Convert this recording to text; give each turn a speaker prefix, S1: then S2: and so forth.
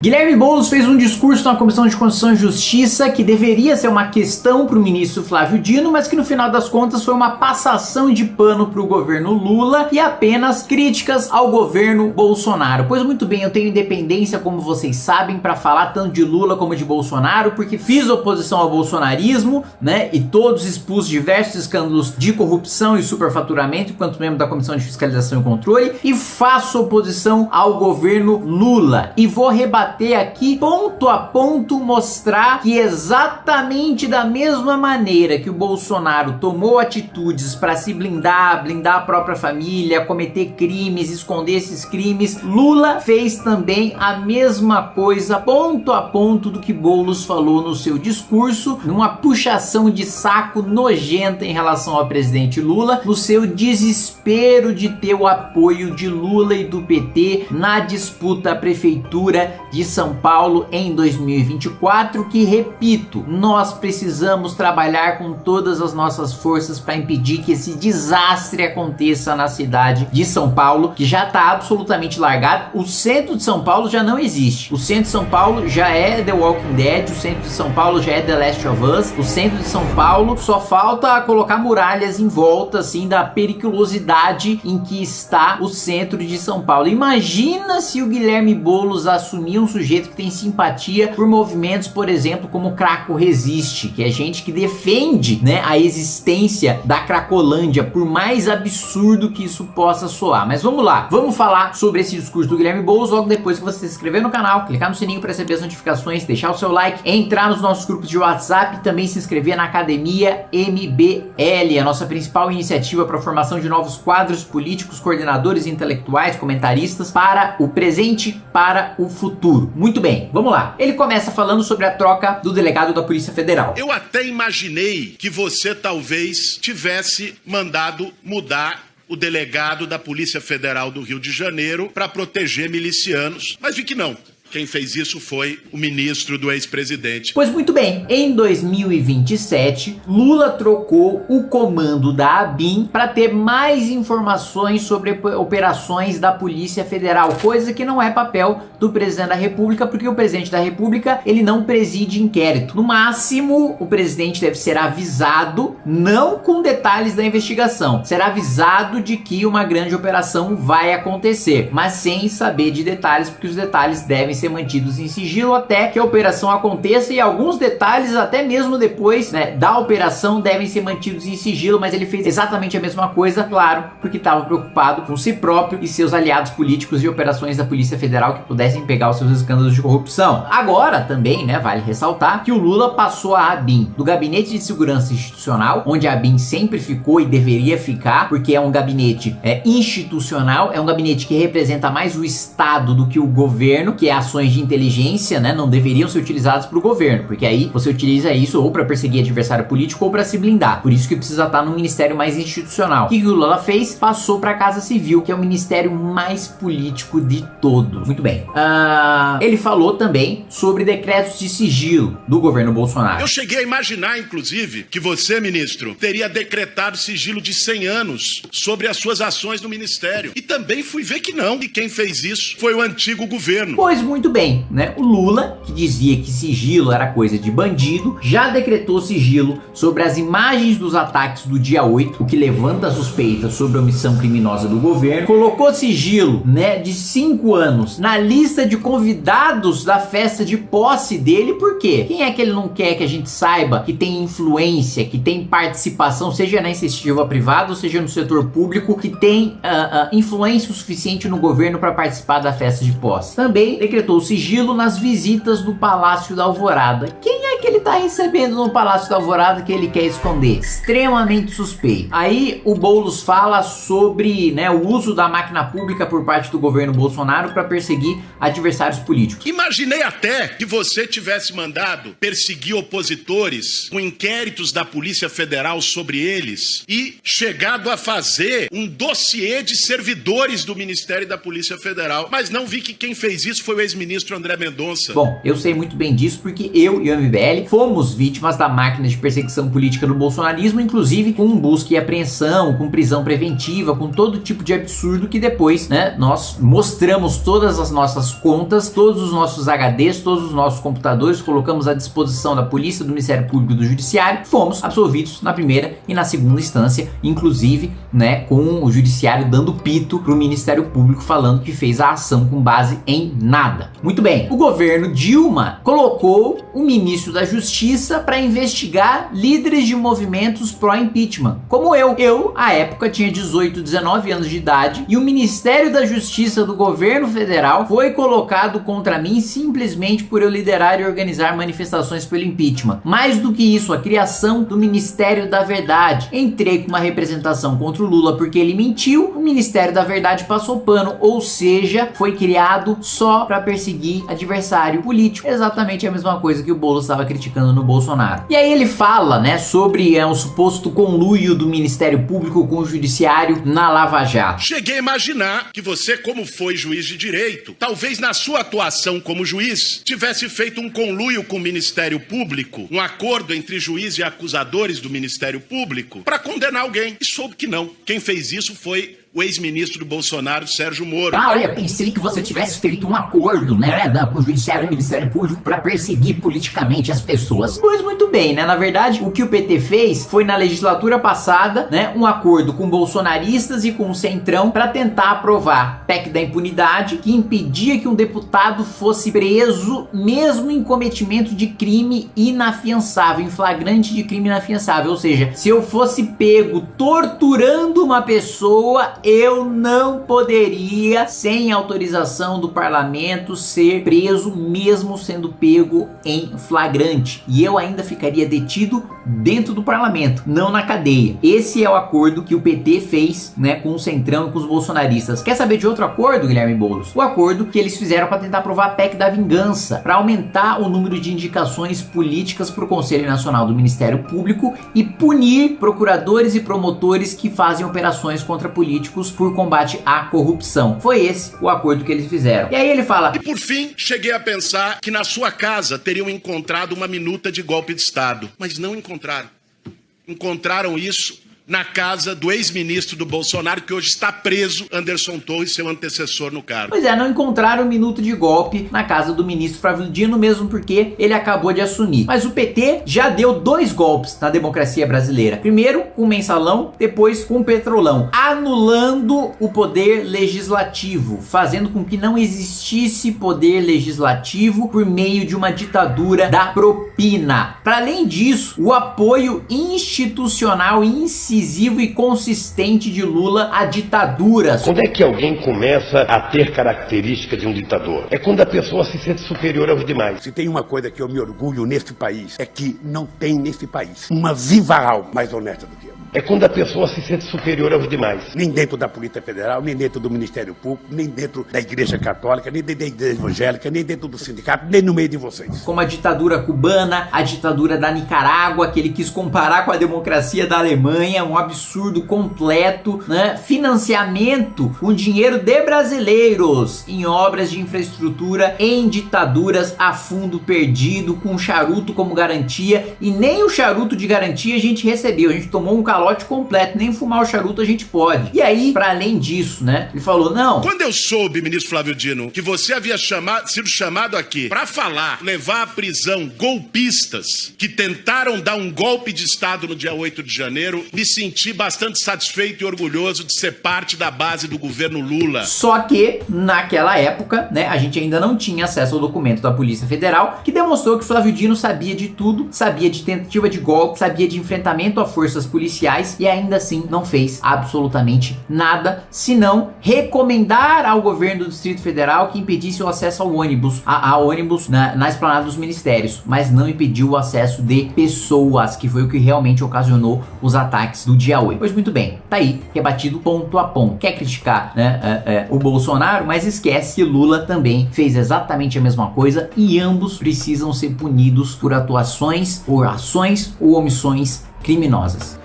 S1: Guilherme Boulos fez um discurso na Comissão de Constituição e Justiça que deveria ser uma questão para o ministro Flávio Dino, mas que no final das contas foi uma passação de pano para o governo Lula e apenas críticas ao governo Bolsonaro. Pois muito bem, eu tenho independência, como vocês sabem, para falar tanto de Lula como de Bolsonaro, porque fiz oposição ao bolsonarismo, né, e todos expus diversos escândalos de corrupção e superfaturamento enquanto membro da Comissão de Fiscalização e Controle, e faço oposição ao governo Lula. E vou rebater aqui ponto a ponto, mostrar que exatamente da mesma maneira que o Bolsonaro tomou atitudes para se blindar a própria família, cometer crimes, esconder esses crimes, Lula fez também a mesma coisa, ponto a ponto do que Boulos falou no seu discurso, numa puxação de saco nojenta em relação ao presidente Lula, no seu desespero de ter o apoio de Lula e do PT na disputa à prefeitura de São Paulo em 2024, que, repito, nós precisamos trabalhar com todas as nossas forças para impedir que esse desastre aconteça na cidade de São Paulo, que já está absolutamente largado. O centro de São Paulo já não existe. O centro de São Paulo já é The Walking Dead, o centro de São Paulo já é The Last of Us, o centro de São Paulo só falta colocar muralhas em volta, assim, da periculosidade em que está o centro de São Paulo. Imagina se o Guilherme Boulos assumir um sujeito que tem simpatia por movimentos, por exemplo, como o Craco Resiste, que é gente que defende, né, a existência da Cracolândia, por mais absurdo que isso possa soar. Mas vamos lá, vamos falar sobre esse discurso do Guilherme Boulos logo depois que você se inscrever no canal, clicar no sininho para receber as notificações, deixar o seu like, entrar nos nossos grupos de WhatsApp e também se inscrever na Academia MBL, a nossa principal iniciativa para a formação de novos quadros políticos, coordenadores intelectuais, comentaristas para o presente, para o futuro. Muito bem, vamos lá. Ele começa falando sobre a troca do delegado da Polícia Federal.
S2: Eu até imaginei que você talvez tivesse mandado mudar o delegado da Polícia Federal do Rio de Janeiro para proteger milicianos, mas vi que não. Quem fez isso foi o ministro do ex-presidente.
S1: Pois muito bem, em 2027, Lula trocou o comando da ABIN para ter mais informações sobre operações da Polícia Federal, coisa que não é papel do presidente da República, porque o presidente da República, ele não preside inquérito. No máximo, o presidente deve ser avisado, não com detalhes da investigação, será avisado de que uma grande operação vai acontecer, mas sem saber de detalhes, porque os detalhes devem ser mantidos em sigilo até que a operação aconteça, e alguns detalhes até mesmo depois, né, da operação devem ser mantidos em sigilo. Mas ele fez exatamente a mesma coisa, claro, porque estava preocupado com si próprio e seus aliados políticos e operações da Polícia Federal que pudessem pegar os seus escândalos de corrupção. Agora também, né, vale ressaltar que o Lula passou a ABIN do Gabinete de Segurança Institucional, onde a ABIN sempre ficou e deveria ficar, porque é um gabinete institucional, é um gabinete que representa mais o Estado do que o governo, que é ações de inteligência, né, não deveriam ser utilizadas para o governo, porque aí você utiliza isso ou para perseguir adversário político ou para se blindar. Por isso que precisa estar num ministério mais institucional. O que o Lula fez? Passou para a Casa Civil, que é o ministério mais político de todos. Muito bem. Ele falou também sobre decretos de sigilo do governo Bolsonaro.
S2: Eu cheguei a imaginar, inclusive, que você, ministro, teria decretado sigilo de 100 anos sobre as suas ações no ministério. E também fui ver que não. E quem fez isso foi o antigo governo.
S1: Pois muito bem, né? O Lula, que dizia que sigilo era coisa de bandido, já decretou sigilo sobre as imagens dos ataques do dia 8, o que levanta suspeitas sobre a omissão criminosa do governo. Colocou sigilo, né, de 5 anos na lista de convidados da festa de posse dele. Por quê? Quem é que ele não quer que a gente saiba que tem influência, que tem participação, seja na iniciativa privada ou seja no setor público, que tem influência o suficiente no governo para participar da festa de posse? Também decretou sigilo nas visitas do Palácio da Alvorada. Quem é que ele tá recebendo no Palácio da Alvorada que ele quer esconder? Extremamente suspeito. Aí o Boulos fala sobre, né, o uso da máquina pública por parte do governo Bolsonaro para perseguir adversários políticos.
S2: Imaginei até que você tivesse mandado perseguir opositores com inquéritos da Polícia Federal sobre eles e chegado a fazer um dossiê de servidores do Ministério da Polícia Federal. Mas não vi que quem fez isso foi o ex-ministro André Mendonça.
S1: Bom, eu sei muito bem disso porque eu e o MBL MBL, fomos vítimas da máquina de perseguição política do bolsonarismo, inclusive com busca e apreensão, com prisão preventiva, com todo tipo de absurdo que depois, né, nós mostramos todas as nossas contas, todos os nossos HDs, todos os nossos computadores, colocamos à disposição da polícia, do Ministério Público e do Judiciário, fomos absolvidos na primeira e na segunda instância, inclusive, né, com o Judiciário dando pito pro Ministério Público falando que fez a ação com base em nada. Muito bem, o governo Dilma colocou o ministro da Justiça para investigar líderes de movimentos pró-impeachment, como eu. Eu, à época, tinha 18, 19 anos de idade e o Ministério da Justiça do governo federal foi colocado contra mim simplesmente por eu liderar e organizar manifestações pelo impeachment. Mais do que isso, a criação do Ministério da Verdade. Entrei com uma representação contra o Lula porque ele mentiu, o Ministério da Verdade passou pano, ou seja, foi criado só para perseguir adversário político. Exatamente a mesma coisa que o Boulos estava criticando no Bolsonaro. E aí ele fala, né, sobre um suposto conluio do Ministério Público com o Judiciário na Lava Jato.
S2: Cheguei a imaginar que você, como foi juiz de direito, talvez na sua atuação como juiz, tivesse feito um conluio com o Ministério Público, um acordo entre juiz e acusadores do Ministério Público, para condenar alguém. E soube que não. Quem fez isso foi o ex-ministro do Bolsonaro, Sérgio Moro.
S3: Ah, olha, pensei que você tivesse feito um acordo, né, com o Judiciário e o Ministério Público para perseguir politicamente as pessoas.
S1: Pois muito bem, né? Na verdade, o que o PT fez foi na legislatura passada, né, um acordo com bolsonaristas e com o Centrão para tentar aprovar PEC da impunidade, que impedia que um deputado fosse preso mesmo em cometimento de crime inafiançável, em flagrante de crime inafiançável. Ou seja, se eu fosse pego torturando uma pessoa, eu não poderia, sem autorização do parlamento, ser preso mesmo sendo pego em flagrante. E eu ainda ficaria detido dentro do parlamento, não na cadeia. Esse é o acordo que o PT fez, né, com o Centrão e com os bolsonaristas. Quer saber de outro acordo, Guilherme Boulos? O acordo que eles fizeram para tentar aprovar a PEC da vingança, para aumentar o número de indicações políticas para o Conselho Nacional do Ministério Público e punir procuradores e promotores que fazem operações contra políticos por combate à corrupção. Foi esse o acordo que eles fizeram. E aí ele fala:
S2: e por fim, cheguei a pensar que na sua casa teriam encontrado uma minuta de golpe de Estado. Mas não encontraram. Encontraram isso na casa do ex-ministro do Bolsonaro, que hoje está preso, Anderson Torres, seu antecessor no cargo.
S1: Pois é, não encontraram um minuto de golpe na casa do ministro Flávio Dino, mesmo porque ele acabou de assumir. Mas o PT já deu 2 golpes na democracia brasileira. Primeiro com o Mensalão, depois com o Petrolão, anulando o poder legislativo, fazendo com que não existisse poder legislativo por meio de uma ditadura da propina. Para além disso, o apoio institucional incisivo e consistente de Lula a ditaduras.
S4: Quando é que alguém começa a ter característica de um ditador? É quando a pessoa se sente superior aos demais.
S5: Se tem uma coisa que eu me orgulho nesse país, é que não tem nesse país uma viva alma mais honesta do que eu.
S4: É quando a pessoa se sente superior aos demais.
S5: Nem dentro da Polícia Federal, nem dentro do Ministério Público, nem dentro da Igreja Católica, nem dentro da Igreja Evangélica, nem dentro do sindicato, nem no meio de vocês.
S1: Como a ditadura cubana, a ditadura da Nicarágua, que ele quis comparar com a democracia da Alemanha, um absurdo completo, né? Financiamento com dinheiro de brasileiros em obras de infraestrutura em ditaduras a fundo perdido, com charuto como garantia, e nem o charuto de garantia a gente recebeu, a gente tomou um calote completo, nem fumar o charuto a gente pode. E aí, para além disso, né, ele falou: não.
S2: Quando eu soube, ministro Flávio Dino, que você havia sido chamado aqui para falar, levar à prisão golpistas que tentaram dar um golpe de Estado no dia 8 de janeiro, me senti bastante satisfeito e orgulhoso de ser parte da base do governo Lula.
S1: Só que, naquela época, né, a gente ainda não tinha acesso ao documento da Polícia Federal, que demonstrou que Flávio Dino sabia de tudo, sabia de tentativa de golpe, sabia de enfrentamento a forças policiais, e ainda assim não fez absolutamente nada, senão recomendar ao governo do Distrito Federal que impedisse o acesso ao ônibus, a ônibus na esplanada dos ministérios, mas não impediu o acesso de pessoas, que foi o que realmente ocasionou os ataques do dia 8. Pois muito bem, tá aí, rebatido ponto a ponto. Quer criticar, né, o Bolsonaro, mas esquece que Lula também fez exatamente a mesma coisa e ambos precisam ser punidos por atuações, por ações ou omissões criminosas.